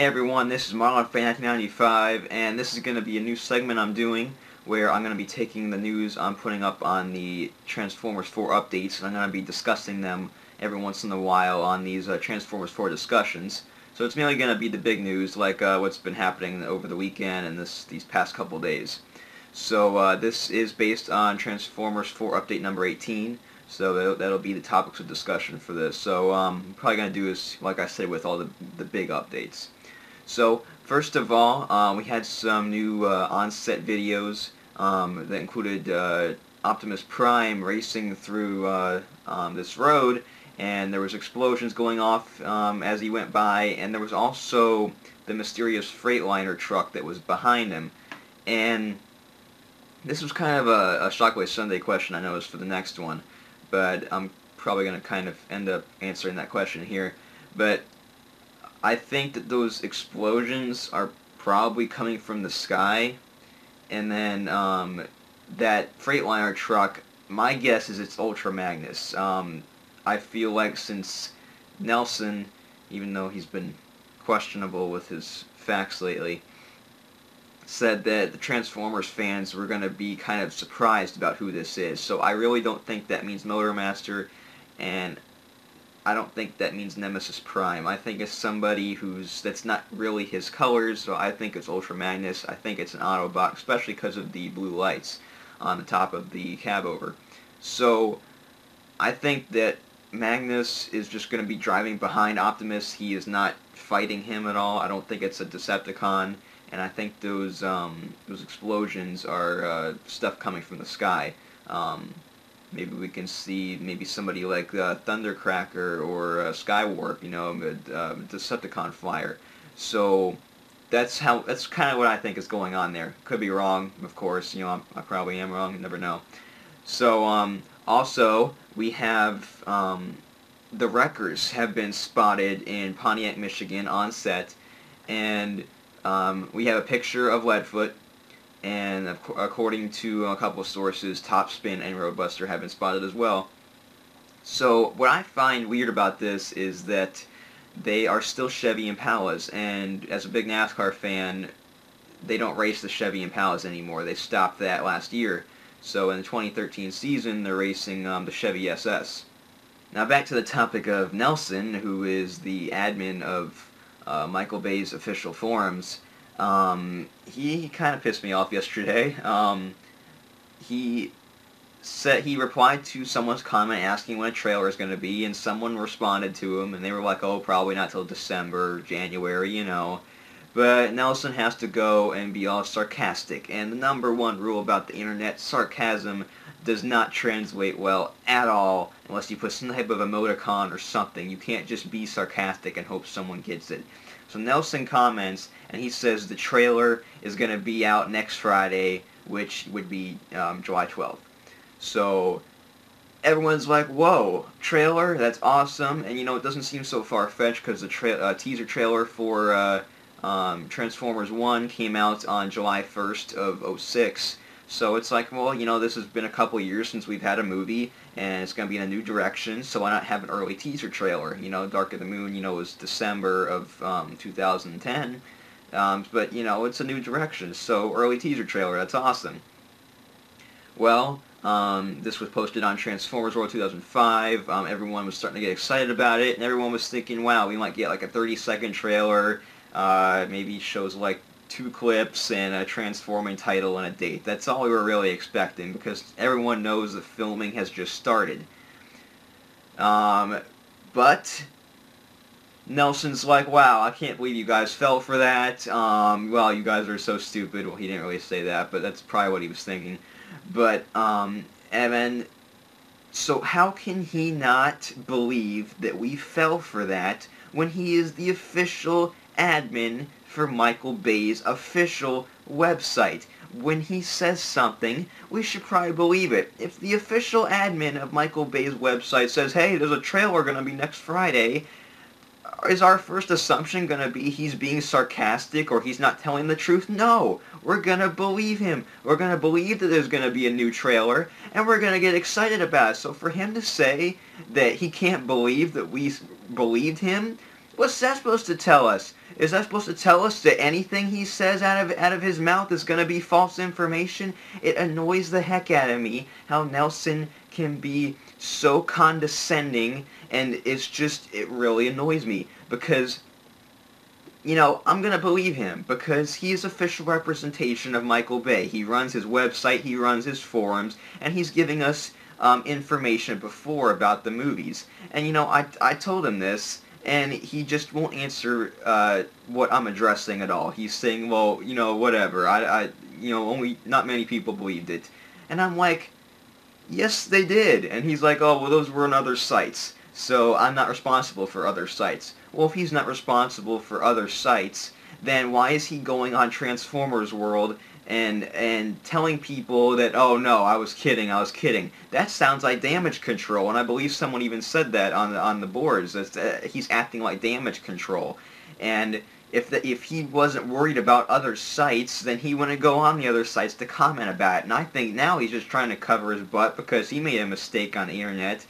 Hey everyone, this is Model Fan 1995, and this is going to be a new segment I'm doing where I'm going to be taking the news I'm putting up on the Transformers 4 updates, and I'm going to be discussing them every once in a while on these Transformers 4 discussions. So it's mainly going to be the big news, like what's been happening over the weekend and these past couple days. So this is based on Transformers 4 update number 18. So that'll be the topics of discussion for this. So I'm probably going to do is, like I said, with all the big updates. So first of all, we had some new on-set videos that included Optimus Prime racing through this road, and there was explosions going off as he went by, and there was also the mysterious Freightliner truck that was behind him. And this was kind of a Shockwave Sunday question I noticed for the next one, but I'm probably going to kind of end up answering that question here. But I think that those explosions are probably coming from the sky, and then that Freightliner truck, my guess is it's Ultra Magnus. I feel like since Nelson, even though he's been questionable with his facts lately, said that the Transformers fans were going to be kind of surprised about who this is. So I really don't think that means Motormaster, and I don't think that means Nemesis Prime. I think it's somebody that's not really his colors, so I think it's Ultra Magnus. I think it's an Autobot, especially because of the blue lights on the top of the cab over. So I think that Magnus is just going to be driving behind Optimus. He is not fighting him at all. I don't think it's a Decepticon, and I think those explosions are stuff coming from the sky. Maybe we can see somebody like Thundercracker or Skywarp, you know, Decepticon flyer. So that's kind of what I think is going on there. Could be wrong, of course. You know, I probably am wrong. You never know. So also we have the Wreckers have been spotted in Pontiac, Michigan on set, and we have a picture of Leadfoot. And according to a couple of sources, Topspin and Roadbuster have been spotted as well. So what I find weird about this is that they are still Chevy Impalas, and as a big NASCAR fan, they don't race the Chevy Impalas anymore. They stopped that last year. So in the 2013 season, they're racing the Chevy SS. Now back to the topic of Nelson, who is the admin of Michael Bay's official forums. He kind of pissed me off yesterday. He replied to someone's comment asking when a trailer is going to be, and someone responded to him, and they were like, oh, probably not till December, January, you know. But Nelson has to go and be all sarcastic, and the #1 rule about the internet, sarcasm does not translate well at all unless you put some type of emoticon or something. You can't just be sarcastic and hope someone gets it. So Nelson comments, and he says the trailer is going to be out next Friday, which would be July 12th. So everyone's like, whoa, trailer? That's awesome. And you know, it doesn't seem so far-fetched because the teaser trailer for Transformers 1 came out on July 1st of '06. So it's like, well, you know, this has been a couple years since we've had a movie, and it's going to be in a new direction, so why not have an early teaser trailer? You know, Dark of the Moon, you know, was December of 2010, but, you know, it's a new direction, so early teaser trailer, that's awesome. Well, this was posted on Transformers World 2005, everyone was starting to get excited about it, and everyone was thinking, wow, we might get like a 30-second trailer, maybe shows like 2 clips and a transforming title and a date. That's all we were really expecting because everyone knows the filming has just started. But Nelson's like, wow, I can't believe you guys fell for that. Well, you guys are so stupid. Well, he didn't really say that, but that's probably what he was thinking. But, and then, so how can he not believe that we fell for that when he is the official admin for Michael Bay's official website? When he says something, we should probably believe it. If the official admin of Michael Bay's website says, hey, there's a trailer going to be next Friday, is our first assumption going to be he's being sarcastic or he's not telling the truth? No. We're going to believe him. We're going to believe that there's going to be a new trailer, and we're going to get excited about it. So for him to say that he can't believe that we believed him, what's that supposed to tell us? Is that supposed to tell us that anything he says out of his mouth is going to be false information? It annoys the heck out of me how Nelson can be so condescending, and it really annoys me, because, you know, I'm going to believe him because he is official representation of Michael Bay. He runs his website, he runs his forums, and he's giving us information before about the movies. And, you know, I told him this, and he just won't answer what I'm addressing at all. He's saying, well, you know, whatever. You know, only not many people believed it. And I'm like, yes, they did. And he's like, oh, well, those were on other sites, so I'm not responsible for other sites. Well, if he's not responsible for other sites, then why is he going on Transformers World and telling people that, oh no, I was kidding. That sounds like damage control, and I believe someone even said that on the boards. That he's acting like damage control. And if he wasn't worried about other sites, then he wouldn't go on the other sites to comment about it. And I think now he's just trying to cover his butt because he made a mistake on the internet.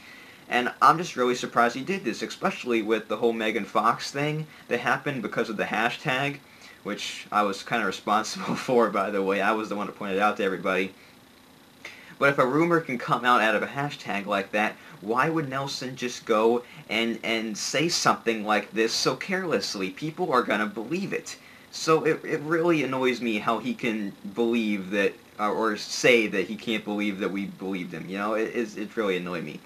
And I'm just really surprised he did this, especially with the whole Megan Fox thing that happened because of the hashtag, which I was kind of responsible for, by the way. I was the one that pointed it out to everybody. But if a rumor can come out of a hashtag like that, why would Nelson just go and say something like this so carelessly? People are going to believe it. So it really annoys me how he can believe that, or say that he can't believe that we believed him. You know, it really annoyed me.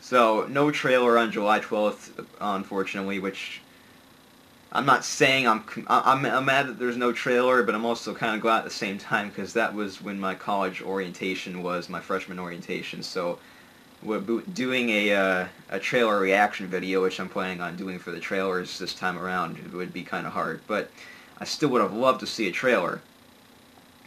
So, no trailer on July 12th, unfortunately, which I'm not saying I'm mad that there's no trailer, but I'm also kind of glad at the same time, because that was when my college orientation was, my freshman orientation. So we're doing a trailer reaction video, which I'm planning on doing for the trailers this time around. It would be kind of hard, but I still would have loved to see a trailer.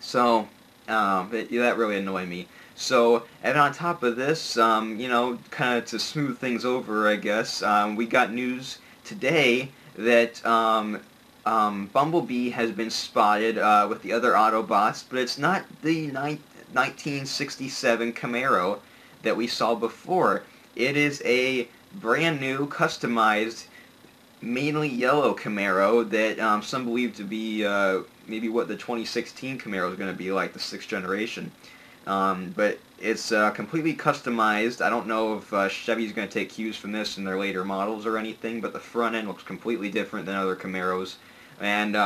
So that really annoyed me. So, and on top of this, you know, kind of to smooth things over, I guess, we got news today that Bumblebee has been spotted with the other Autobots, but it's not the 1967 Camaro that we saw before. It is a brand new, customized, mainly yellow Camaro that some believe to be maybe what the 2016 Camaro is going to be like, the 6th generation. But it's completely customized. I don't know if Chevy's going to take cues from this in their later models or anything, but the front end looks completely different than other Camaros. And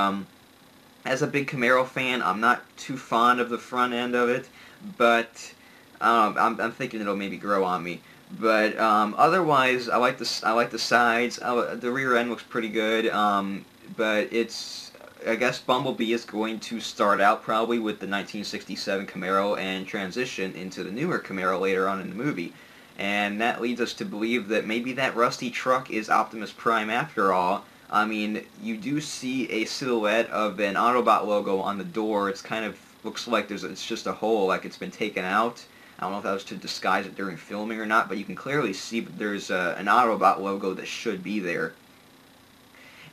as a big Camaro fan, I'm not too fond of the front end of it, but I'm thinking it'll maybe grow on me. But otherwise, I like the sides. The rear end looks pretty good, but I guess Bumblebee is going to start out probably with the 1967 Camaro and transition into the newer Camaro later on in the movie. And that leads us to believe that maybe that rusty truck is Optimus Prime after all. I mean, you do see a silhouette of an Autobot logo on the door. It's kind of looks like it's just a hole, like it's been taken out. I don't know if that was to disguise it during filming or not, but you can clearly see that there's an Autobot logo that should be there.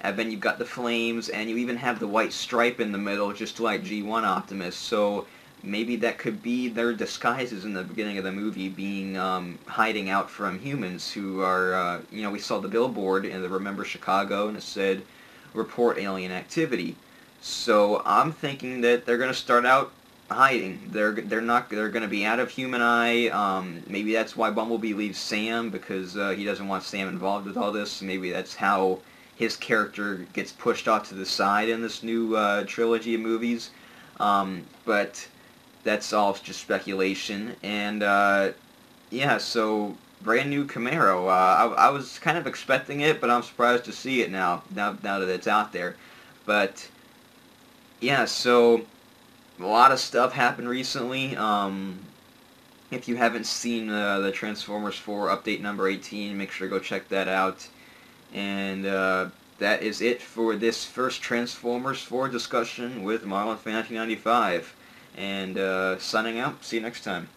And then you've got the flames, and you even have the white stripe in the middle, just like G1 Optimus. So maybe that could be their disguises in the beginning of the movie, being hiding out from humans who are, you know, we saw the billboard in the Remember Chicago, and it said, report alien activity. So I'm thinking that they're going to start out hiding. They're going to be out of human eye. Maybe that's why Bumblebee leaves Sam, because he doesn't want Sam involved with all this. Maybe that's how his character gets pushed off to the side in this new trilogy of movies. But that's all just speculation. And yeah, so brand new Camaro. I was kind of expecting it, but I'm surprised to see it now that it's out there. But yeah, so a lot of stuff happened recently. If you haven't seen the Transformers 4 update number 18, make sure to go check that out. And that is it for this first Transformers 4 discussion with Marlon Fan 1995. And signing out. See you next time.